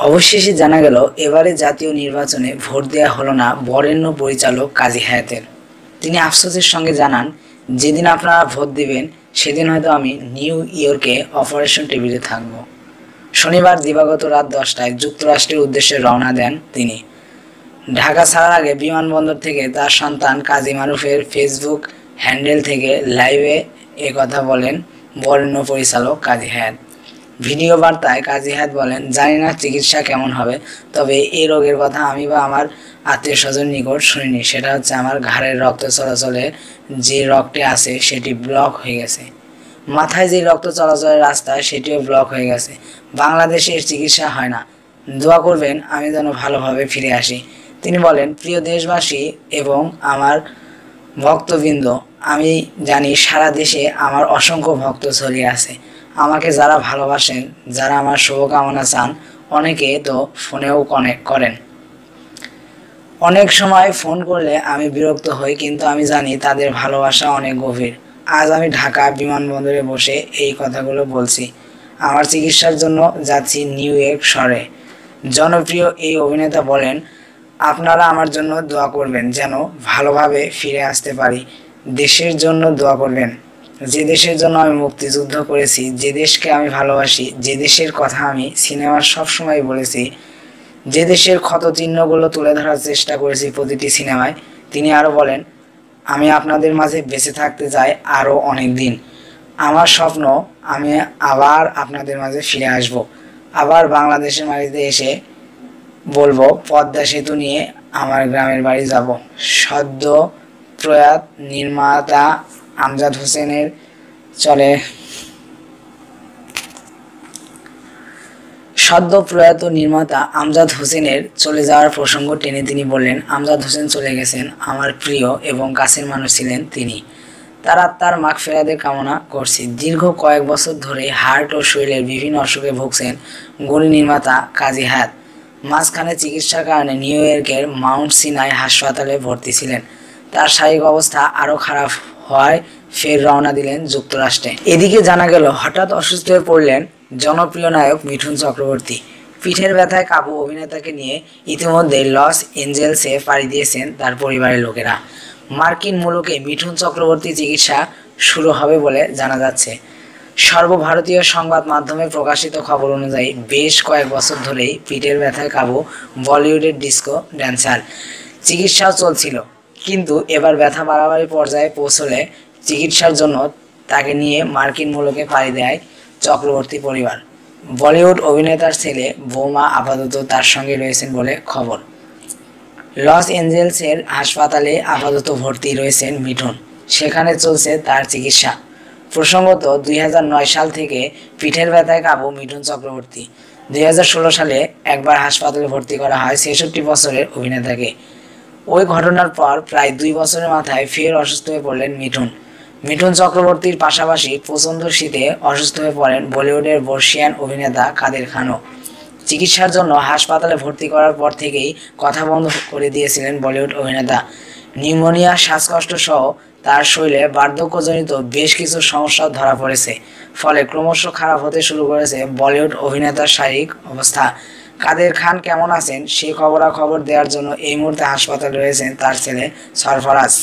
অবশেষে জানা গেল এবারে জাতীয় নির্বাচনে ভোট দেওয়া হলো না বরেণ্য পরিচালক কাজী হায়াতের। তিনি আফসোসের সঙ্গে জানান, যেদিন আপনারা ভোট দিবেন সেদিন হয়তো আমি নিউ ইয়র্কে অপারেশন টেবিলে থাকব। শনিবার দিবাগত রাত 10টায় যুক্তরাষ্ট্রের উদ্দেশ্যে রওনা দেন তিনি। ঢাকা ছাড়ার আগে বিমানবন্দর থেকে তার সন্তান কাজী মারুফের ফেসবুক হ্যান্ডেল থেকে লাইভে একথা বলেন বরেণ্য পরিচালক কাজী হায়াত। ভিডিও বার্তায় কাজী হায়াত বলেন, জানি না চিকিৎসা কেমন হবে, তবে এই রোগের কথা আমি বা আমার আত্মীয় স্বজন নিকট শুনিনি। সেটা হচ্ছে আমার ঘাড়ের রক্ত চলাচলে যে রক্তটি আছে সেটি ব্লক হয়ে গেছে, মাথায় যে রক্ত চলাচলের রাস্তা সেটিও ব্লক হয়ে গেছে। বাংলাদেশে এর চিকিৎসা হয় না, দোয়া করবেন আমি যেন ভালোভাবে ফিরে আসি। তিনি বলেন, প্রিয় দেশবাসী এবং আমার ভক্তবৃন্দ, আমি জানি সারা দেশে আমার অসংখ্য ভক্ত ছড়িয়ে আছে। আমাকে যারা ভালোবাসেন, যারা আমার শুভকামনা চান, অনেকে তো ফোনেও কানেক্ট করেন। অনেক সময় ফোন করলে আমি বিরক্ত হই, কিন্তু আমি জানি তাদের ভালোবাসা অনেক গভীর। আজ আমি ঢাকা বিমানবন্দরে বসে এই কথাগুলো বলছি। আমার চিকিৎসার জন্য যাচ্ছি নিউ ইয়র্ক শহরে। জনপ্রিয় এই অভিনেতা বলেন, আপনারা আমার জন্য দোয়া করবেন যেন ভালোভাবে ফিরে আসতে পারি। দেশের জন্য দোয়া করবেন, যে দেশের জন্য আমি মুক্তিযুদ্ধ করেছি, যে দেশকে আমি ভালোবাসি, যে দেশের কথা আমি সিনেমার সবসময় বলেছি, যে দেশের ক্ষত চিহ্নগুলো তুলে ধরার চেষ্টা করেছি প্রতিটি সিনেমায়। তিনি আরও বলেন, আমি আপনাদের মাঝে বেঁচে থাকতে চাই আরও অনেক দিন। আমার স্বপ্ন আমি আবার আপনাদের মাঝে ফিরে আসব, আবার বাংলাদেশের মাটিতে এসে বলবো পদ্মা সেতু নিয়ে আমার গ্রামের বাড়ি যাব। সদ্য প্রয়াত নির্মাতা আমজাদ হোসেনের চলে যাওয়ার প্রসঙ্গ টেনে তিনি বললেন, আমজাদ হোসেন চলে গেছেন, আমার প্রিয় এবং কাছের মানুষ ছিলেন তিনি। তার আত্মার মাগফিরাতের কামনা করছি। দীর্ঘ কয়েক বছর ধরে হার্ট ও শরীরের বিভিন্ন অসুখে ভুগছেন গুণী নির্মাতা কাজী হায়াত। মাঝখানে চিকিৎসার কারণে নিউ ইয়র্কের মাউন্ট সিনাই হাসপাতালে ভর্তি ছিলেন। তার শারীরিক অবস্থা আরও খারাপ হওয়ায় ফের রওনা দিলেন যুক্তরাষ্ট্রে। এদিকে জানা গেল হঠাৎ অসুস্থ হয়ে পড়লেন জনপ্রিয় নায়ক মিঠুন চক্রবর্তী। পিঠের ব্যথায় কাবু অভিনেতাকে নিয়ে ইতিমধ্যে লস এঞ্জেলসে পাড়ি দিয়েছেন তার পরিবারের লোকেরা। মার্কিন মুলুকে মিঠুন চক্রবর্তী চিকিৎসা শুরু হবে বলে জানা যাচ্ছে। সর্বভারতীয় সংবাদ মাধ্যমে প্রকাশিত খবর অনুযায়ী বেশ কয়েক বছর ধরেই পিঠের ব্যথায় কাবু বলিউডের ডিস্কো ড্যান্সার। চিকিৎসাও চলছিল, কিন্তু এবার ব্যথা বাড়াবাড়ি পর্যায়ে পৌঁছলে চিকিৎসার জন্য তাকে নিয়ে মার্কিন মুলুকে পাড়ি দেয় চক্রবর্তী পরিবার। বলিউড অভিনেতার ছেলে বৌমা আপাতত তার সঙ্গে রয়েছেন বলে খবর। লস এঞ্জেলসের হাসপাতালে আপাতত ভর্তি রয়েছেন মিঠুন, সেখানে চলছে তার চিকিৎসা। প্রসঙ্গত 2009 সাল থেকে পিঠের ব্যথায় কাবু মিঠুন চক্রবর্তী। 2016 সালে একবার হাসপাতালে ভর্তি করা হয় 66 বছরের অভিনেতাকে। ওই ঘটনার পর প্রায় 2 বছরের মাথায় ফের অসুস্থ হয়ে পড়লেন মিঠুন চক্রবর্তীর পাশাপাশি প্রচণ্ড শীতে অসুস্থ হয়ে পড়েন বলিউডের বর্ষিয়ান অভিনেতা কাদের খানও। চিকিৎসার জন্য হাসপাতালে ভর্তি করার পর থেকেই কথা বন্ধ করে দিয়েছিলেন বলিউড অভিনেতা। নিউমোনিয়া, শ্বাসকষ্ট সহ তার শরীরে বার্ধক্যজনিত বেশ কিছু সমস্যা ধরা পড়েছে, ফলে ক্রমশ খারাপ হতে শুরু করেছে বলিউড অভিনেতার শারীরিক অবস্থা। কাদের খান কেমন আছেন সে খবরাখবর দেওয়ার জন্য এই মুহূর্তে হাসপাতালে রয়েছেন তার ছেলে সরফরাজ।